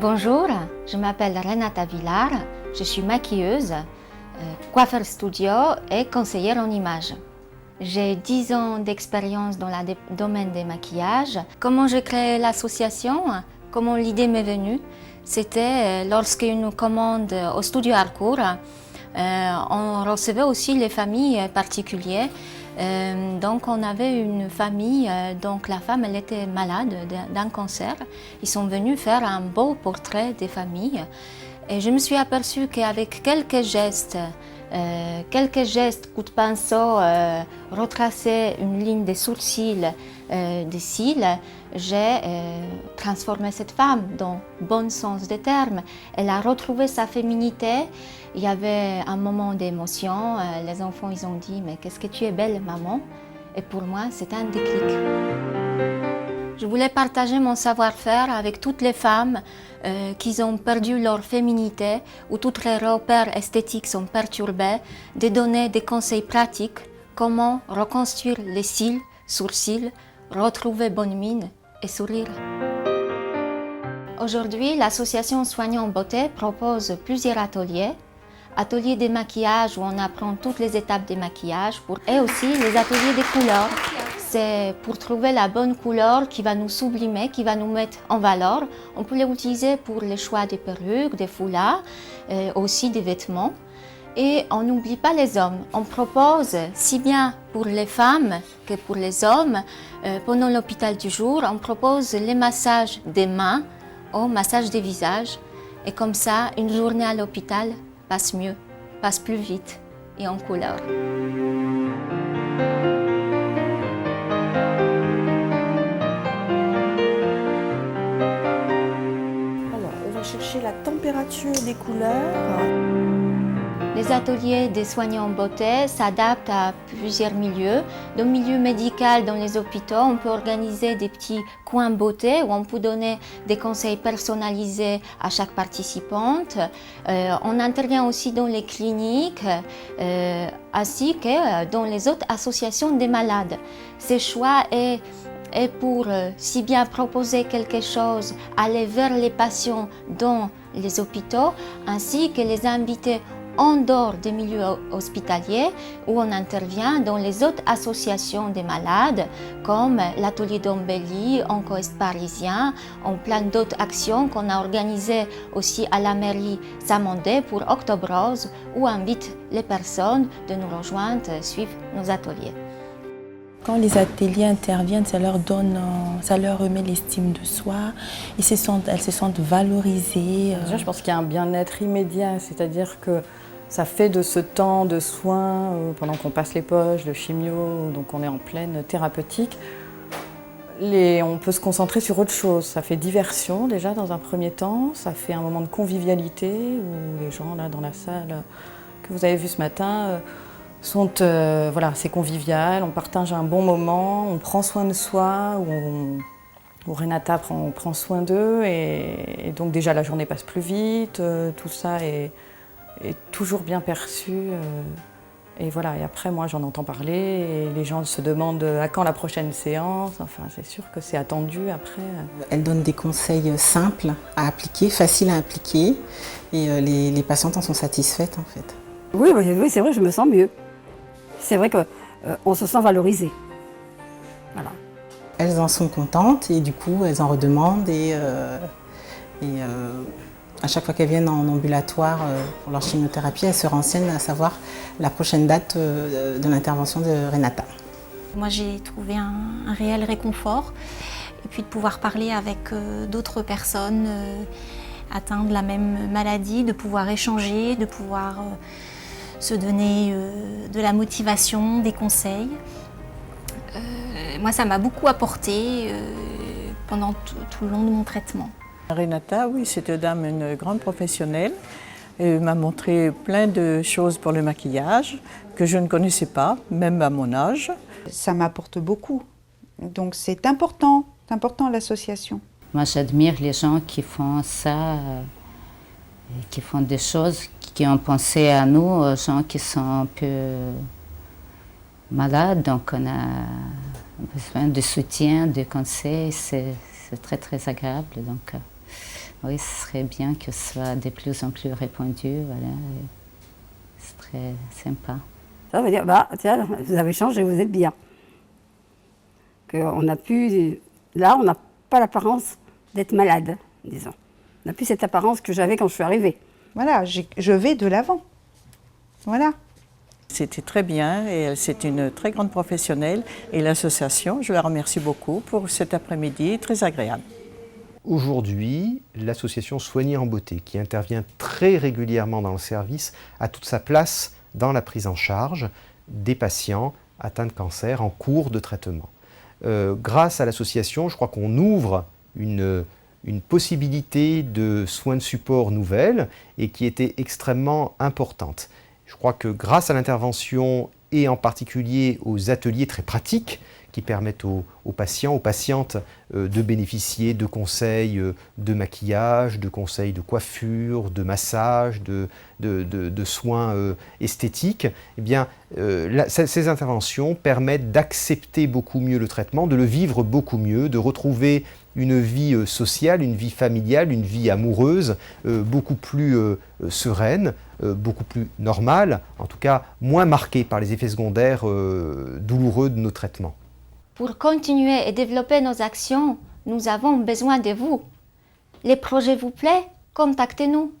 Bonjour, je m'appelle Renata Villar, je suis maquilleuse, coiffeur studio et conseillère en images. J'ai 10 ans d'expérience dans le domaine des maquillages. Comment j'ai créé l'association, comment l'idée m'est venue, c'était lorsqu'une commande au studio Harcourt, on recevait aussi les familles particulières. Donc on avait une famille, donc la femme elle était malade d'un cancer. Ils sont venus faire un beau portrait des familles et je me suis aperçue qu'avec quelques gestes, coup de pinceau, retracer une ligne des sourcils, des cils, j'ai transformé cette femme dans le bon sens des termes. Elle a retrouvé sa féminité. Il y avait un moment d'émotion. Les enfants ils ont dit « Mais qu'est-ce que tu es belle, maman ?» Et pour moi, c'était un déclic. Je voulais partager mon savoir-faire avec toutes les femmes qui ont perdu leur féminité ou tous les repères esthétiques sont perturbés, de donner des conseils pratiques, comment reconstruire les cils, sourcils, retrouver bonne mine et sourire. Aujourd'hui, l'association Soignons Beauté propose plusieurs ateliers. Ateliers de maquillage où on apprend toutes les étapes des maquillages et aussi les ateliers de couleurs. C'est pour trouver la bonne couleur qui va nous sublimer, qui va nous mettre en valeur. On peut l'utiliser pour le choix des perruques, des foulards, aussi des vêtements. Et on n'oublie pas les hommes. On propose, si bien pour les femmes que pour les hommes, pendant l'hôpital du jour, on propose les massages des mains au massage des visages. Et comme ça, une journée à l'hôpital passe mieux, passe plus vite et en couleur. Alors, on va chercher la température des couleurs. Les ateliers des soignants en beauté s'adaptent à plusieurs milieux. Dans le milieu médical, dans les hôpitaux, on peut organiser des petits coins beauté où on peut donner des conseils personnalisés à chaque participante. On intervient aussi dans les cliniques ainsi que dans les autres associations des malades. Ce choix est pour si bien proposer quelque chose, aller vers les patients dans les hôpitaux ainsi que les inviter en dehors des milieux hospitaliers où on intervient dans les autres associations des malades comme l'atelier d'Ombelly, Onco-Est parisien, en plein d'autres actions qu'on a organisées aussi à la mairie Samandé pour Octobre Rose où on invite les personnes de nous rejoindre, suivre nos ateliers. Quand les ateliers interviennent, ça leur remet l'estime de soi, elles se sentent valorisées. Déjà, je pense qu'il y a un bien-être immédiat, c'est-à-dire que ça fait de ce temps de soins, pendant qu'on passe les poches, de chimio, donc on est en pleine thérapeutique, on peut se concentrer sur autre chose. Ça fait diversion déjà dans un premier temps, ça fait un moment de convivialité où les gens là dans la salle que vous avez vu ce matin sont, voilà, c'est convivial, on partage un bon moment, on prend soin de soi, où Renata prend soin d'eux et donc déjà la journée passe plus vite, tout ça est toujours bien perçu. Et voilà, et après moi j'en entends parler et les gens se demandent à quand la prochaine séance, enfin c'est sûr que c'est attendu après. Elle donne des conseils simples à appliquer, faciles à appliquer et les patientes en sont satisfaites en fait. Oui, c'est vrai, je me sens mieux. C'est vrai qu'on se sent valorisé. Voilà. Elles en sont contentes et du coup elles en redemandent et à chaque fois qu'elles viennent en ambulatoire pour leur chimiothérapie, elles se renseignent à savoir la prochaine date de l'intervention de Renata. Moi j'ai trouvé un réel réconfort et puis de pouvoir parler avec d'autres personnes atteintes de la même maladie, de pouvoir échanger, de pouvoir se donner de la motivation, des conseils. Moi ça m'a beaucoup apporté pendant tout le long de mon traitement. Renata, oui, cette dame, une grande professionnelle. Elle m'a montré plein de choses pour le maquillage que je ne connaissais pas, même à mon âge. Ça m'apporte beaucoup. Donc c'est important l'association. Moi j'admire les gens qui font ça, qui font des choses, qui ont pensé à nous, aux gens qui sont un peu malades. Donc on a besoin de soutien, de conseils, c'est très très agréable. Donc Oui, ce serait bien que ce soit de plus en plus répandu. Voilà. C'est très sympa. Ça veut dire, tiens, vous avez changé, vous êtes bien. On n'a plus, là, on n'a pas l'apparence d'être malade, disons. On n'a plus cette apparence que j'avais quand je suis arrivée. Voilà, je vais de l'avant. Voilà. C'était très bien et c'est une très grande professionnelle. Et l'association, je la remercie beaucoup pour cet après-midi très agréable. Aujourd'hui, l'association Soigner en beauté, qui intervient très régulièrement dans le service, a toute sa place dans la prise en charge des patients atteints de cancer en cours de traitement. Grâce à l'association, je crois qu'on ouvre une possibilité de soins de support nouvelle et qui était extrêmement importante. Je crois que grâce à l'intervention et en particulier aux ateliers très pratiques qui permettent aux patients, aux patientes de bénéficier de conseils de maquillage, de conseils de coiffure, de massage, de soins esthétiques, eh bien, ces interventions permettent d'accepter beaucoup mieux le traitement, de le vivre beaucoup mieux, de retrouver une vie sociale, une vie familiale, une vie amoureuse beaucoup plus sereine, beaucoup plus normale, en tout cas moins marquée par les effets secondaires douloureux de nos traitements. Pour continuer et développer nos actions, nous avons besoin de vous. Les projets vous plaisent? Contactez-nous.